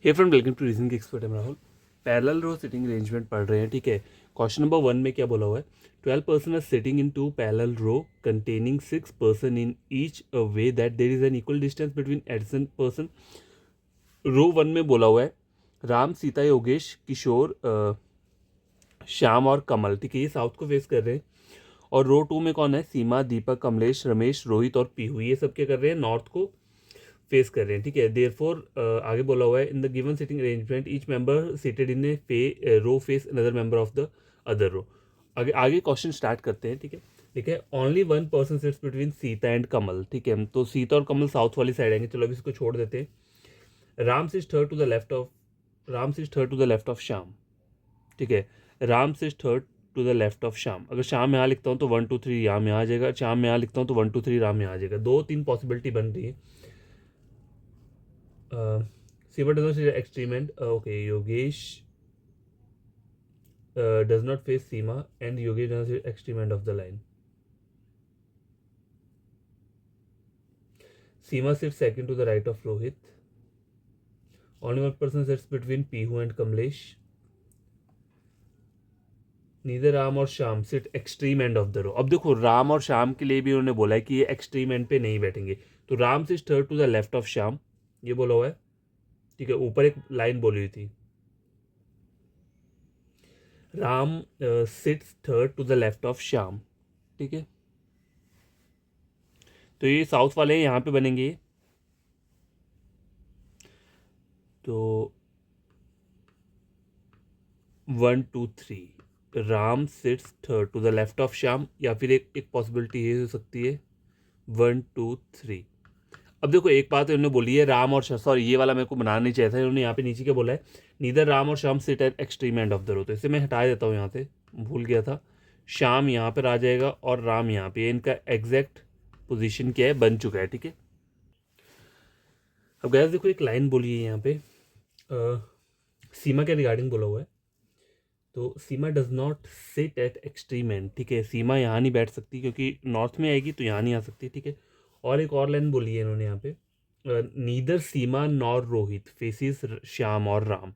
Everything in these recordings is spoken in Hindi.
Hey friend, welcome to reasoning expert. हम Rahul parallel row sitting arrangement पढ़ रहे हैं। ठीक है, क्वेश्चन नंबर 1 में क्या बोला हुआ है? 12 person are sitting in 2 parallel row containing 6 person in each a way that there is an equal distance between adjacent person. Row 1 में बोला हुआ है राम, सीता, योगेश, किशोर, श्याम और कमल। ठीक है, ये साउथ को फेस कर रहे हैं। और रो 2 में कौन है? सीमा, दीपक, कमलेश, रमेश, रोहित और पीहू। ये सब क्या कर रहे हैं? नॉर्थ को फेस कर रहे हैं। ठीक है, देयरफॉर आगे बोला हुआ है in the given sitting arrangement each member seated in a row face another member of the other row. आगे आगे क्वेश्चन स्टार्ट करते हैं। ठीक है, ठीक है। Only one person sits between Sita and Kamal. ठीक है, तो सीता और कमल साउथ वाली साइड आएंगे। चलो अभी इसको छोड़ देते हैं। Ram sits third to the left of Shyam. ठीक है, Ram sits third to the left of Shyam. अगर श्याम यहाँ लिखता हूँ तो 1 2 3 राम यहाँ आ जाएगा। श्याम यहाँ लिखता हूँ तो 1 2 3 राम यहाँ आ जाएगा। 2 3 पॉसिबिलिटी बन रही है। Siva does not see the extreme end. Okay, Yogesh does not face Seema, and Yogesh does not see the extreme end of the line. Seema sits second to the right of Rohit. Only one person sits between Pihu and Kamlesh. Neither Ram और Shyam sit extreme end of the row. अब देखो, राम और श्याम के लिए भी उन्होंने बोला है कि ये एक्सट्रीम एंड पे नहीं बैठेंगे। तो Ram sits third to the left of Shyam, ये बोला हुआ है। ठीक है, ऊपर एक लाइन बोली हुई थी, Ram sits third to the left of Shyam. ठीक है, तो ये साउथ वाले यहाँ पे बनेंगे। तो 1 2 3 Ram sits third to the left of Shyam, या फिर एक पॉसिबिलिटी ये हो सकती है 1 2 3। अब देखो, एक बात इन्होंने बोली है राम और सॉरी, ये वाला मेरे को बनाना नहीं चाहिए था। इन्होंने यहाँ पे नीचे क्या बोला है? नीदर राम और Shyam sit at extreme end of the row. तो इसे मैं हटा देता हूँ यहाँ से, भूल गया था। श्याम यहाँ पर आ जाएगा और राम यहाँ पे। इनका एग्जैक्ट पोजिशन क्या है? बन चुका है। ठीक है, अब गैस देखो, एक लाइन बोली है यहाँ पे सीमा के रिगार्डिंग बोला हुआ है। तो Seema does not sit at extreme end. ठीक है, सीमा यहाँ नहीं बैठ सकती क्योंकि नॉर्थ में आएगी तो यहाँ नहीं आ सकती। ठीक है, और एक और लाइन बोली है इन्होंने यहाँ पे, नीदर सीमा नॉर रोहित फेसिस श्याम और राम।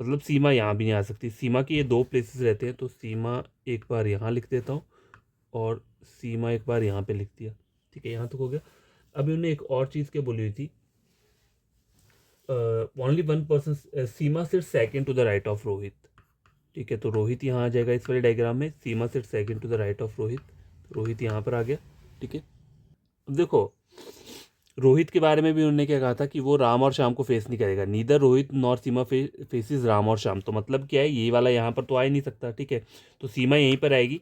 मतलब सीमा यहाँ भी नहीं आ सकती। सीमा के ये 2 प्लेसेस रहते हैं, तो सीमा एक बार यहाँ लिख देता हूँ और सीमा एक बार यहाँ पे लिख दिया। ठीक है, यहाँ तक हो गया। अब इन्होंने एक और चीज़ क्या बोली हुई थी, only one person Seema sit second to the right of Rohit. ठीक है, तो रोहित यहाँ आ जाएगा इस वाले डायग्राम में। Seema sit second to the right of Rohit, Rohit यहाँ पर आ गया। ठीक है, अब देखो, रोहित के बारे में भी उन्होंने क्या कहा था कि वो राम और श्याम को फेस नहीं करेगा। नीदर रोहित नॉर सीमा फेसिस राम और श्याम। तो मतलब क्या है, ये वाला यहाँ पर तो आ ही नहीं सकता। ठीक है, तो सीमा यहीं पर आएगी।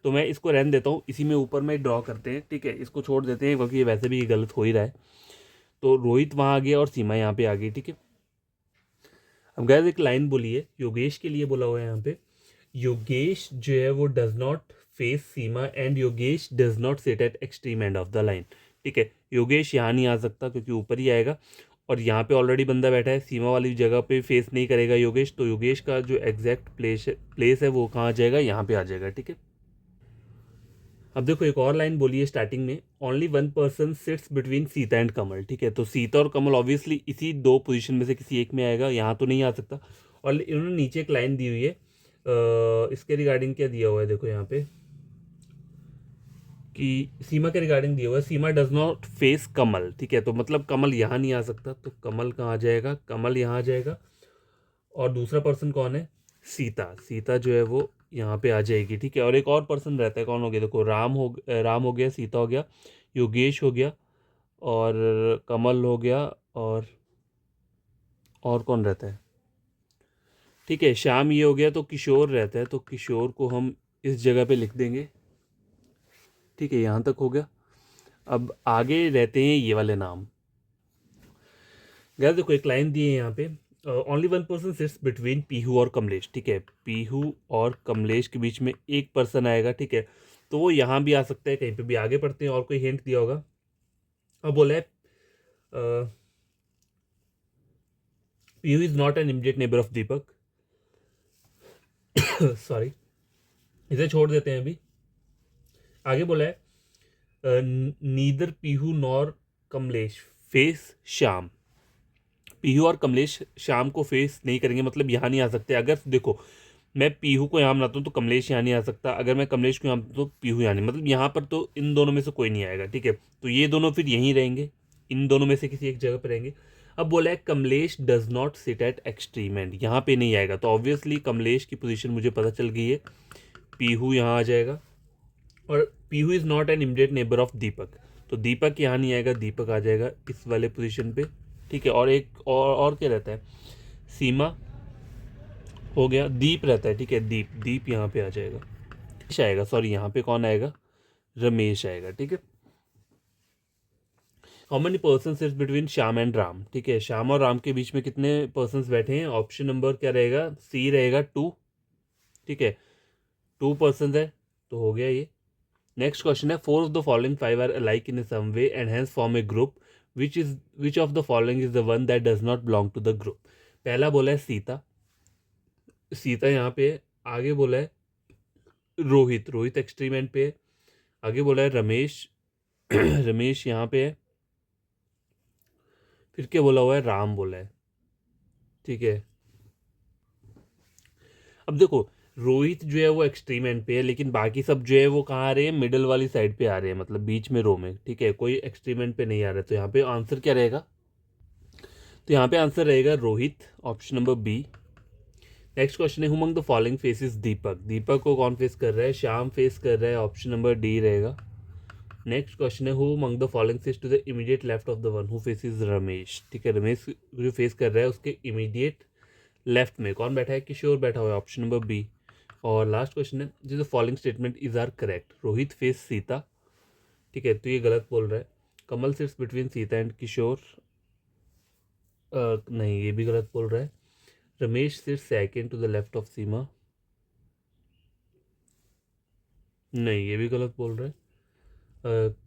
तो मैं इसको रहने देता हूँ, इसी में ऊपर में ड्रॉ करते हैं। ठीक है, इसको छोड़ देते हैं क्योंकि ये वैसे भी गलत हो ही रहा है। तो रोहित वहाँ आ गया और सीमा यहाँ पे आ गई। ठीक है, अब गैस एक लाइन बोली है योगेश के लिए, बोला हुआ है यहाँ पे, योगेश जो है वो does not face Seema and Yogesh does not sit at extreme end of the line. ठीक है, योगेश यहाँ नहीं आ सकता क्योंकि ऊपर ही आएगा और यहाँ पे ऑलरेडी बंदा बैठा है। सीमा वाली जगह पे फेस नहीं करेगा योगेश, तो योगेश का जो एग्जैक्ट प्लेस है वो कहाँ आ जाएगा? यहाँ पे आ जाएगा। ठीक है, अब देखो, एक और लाइन बोली है स्टार्टिंग में, only one person sits between Sita and Kamal. ठीक है, तो सीता और कमल ऑब्वियसली इसी 2 पोजीशन में से किसी एक में आएगा, यहाँ तो नहीं आ सकता। और इन्होंने नीचे एक लाइन दी हुई है, इसके रिगार्डिंग क्या दिया हुआ है देखो यहाँ पे, कि सीमा के रिगार्डिंग दिया हुआ है सीमा डज नॉट फेस कमल। ठीक है, तो मतलब कमल यहाँ नहीं आ सकता, तो कमल कहाँ आ जाएगा? कमल यहाँ आ जाएगा। और दूसरा पर्सन कौन है? सीता। सीता जो है वो यहाँ पे आ जाएगी। ठीक है, और एक और पर्सन रहता है, कौन हो गया? देखो, राम हो गया, सीता हो गया, योगेश हो गया, और कमल हो गया, और कौन रहता है? ठीक है, श्याम ये हो गया, तो किशोर रहता है। तो किशोर को हम इस जगह पे लिख देंगे। ठीक है, यहाँ तक हो गया। अब आगे रहते हैं ये वाले नाम। गैस देखो, एक लाइन दी है यहाँ पे, only one person sits between Pihu और कमलेश। ठीक है, पीहू और कमलेश के बीच में एक पर्सन आएगा। ठीक है, तो वो यहाँ भी आ सकता है, कहीं पे भी। आगे पढ़ते हैं, और कोई हिंट दिया होगा। अब बोला है Pihu is not an immediate neighbour of Deepak. Sorry, इसे छोड़ देते हैं अभी। आगे बोला है neither Pihu nor Kamlesh face Shyam. Pihu और कमलेश शाम को फेस नहीं करेंगे, मतलब यहाँ नहीं आ सकते। अगर देखो मैं पीहू को यहाँ बनाता हूँ तो कमलेश यहाँ नहीं आ सकता, अगर मैं कमलेश को यहाँ बनाता हूँ तो पीहू यहाँ नहीं, मतलब यहाँ पर तो इन दोनों में से कोई नहीं आएगा, ठीक है। तो ये दोनों फिर यहीं रहेंगे, इन दोनों में से किसी एक जगह पर रहेंगे। अब बोला है Kamlesh does not sit at extreme and, यहाँ पे नहीं आएगा, तो ऑब्वियसली कमलेश की पोजीशन मुझे पता चल गई है, पीहू यहाँ आ जाएगा। और Pihu is not an immediate neighbour of Deepak, तो दीपक यहाँ नहीं आएगा, दीपक आ जाएगा इस वाले पोजीशन पे, ठीक है। और एक और क्या रहता है, सीमा हो गया, दीप रहता है, ठीक है, दीप, दीप यहाँ पे आ जाएगा, रमेश आएगा, सॉरी यहाँ पे कौन आएगा, रमेश आएगा, ठीक है। How many person sits between Shyam and Ram, ठीक है, श्याम और राम के बीच में कितने पर्सन बैठे हैं, ऑप्शन नंबर क्या रहेगा, सी रहेगा, 2, ठीक है, 2 पर्सन है, तो हो गया ये। नेक्स्ट क्वेश्चन है, 4 of the following 5 are alike in some way and hence form a group, which of the following is the one that does not belong to the group. पहला बोला है सीता, सीता यहाँ पे है। आगे बोला है रोहित, रोहित एक्सट्रीम एंड पे है। आगे बोला है रमेश, रमेश यहाँ पे है। फिर क्या बोला हुआ है, राम बोला है, ठीक है। अब देखो रोहित जो है वो एक्सट्रीम एंड पे है, लेकिन बाकी सब जो है वो कहाँ आ रहे हैं, मिडल वाली साइड पे आ रहे हैं, मतलब बीच में रो में, ठीक है, कोई एक्सट्रीम एंड पे नहीं आ रहा है। तो यहाँ पे आंसर क्या रहेगा, तो यहाँ पे आंसर रहेगा Rohit, option number B. Next question है, who among the following faces Deepak, Deepak को कौन फेस कर रहा है, श्याम फेस कर रहा है, ऑप्शन नंबर डी रहेगा। नेक्स्ट क्वेश्चन है, who among the following face to the immediate left of the one who faces Ramesh, ठीक है, रमेश जो फेस कर रहा है उसके इमीडिएट लेफ्ट में कौन बैठा है, किशोर बैठा हुआ है, ऑप्शन नंबर बी। और लास्ट क्वेश्चन है, जो the following statement is are correct, Rohit face Sita, ठीक है, तो ये गलत बोल रहा है। Kamal sits between Sita and Kishore, नहीं ये भी गलत बोल रहा है। Ramesh sits second to the left of Seema, नहीं ये भी गलत बोल रहा है।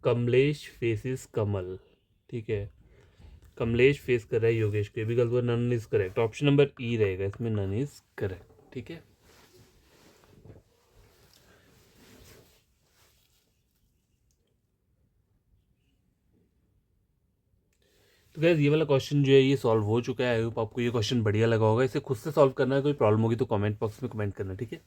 कमलेश फेसिस कमल, ठीक है, कमलेश फेस कर रहा है योगेश को, ये भी गलत बोल, none is correct, option number E रहेगा इसमें, नन इज करेक्ट, ठीक है। तो गैस ये वाला क्वेश्चन जो है ये सॉल्व हो चुका है। आई होप आपको ये क्वेश्चन बढ़िया लगा होगा। इसे खुद से सॉल्व करना है, कोई प्रॉब्लम होगी तो कमेंट बॉक्स में कमेंट करना, ठीक है।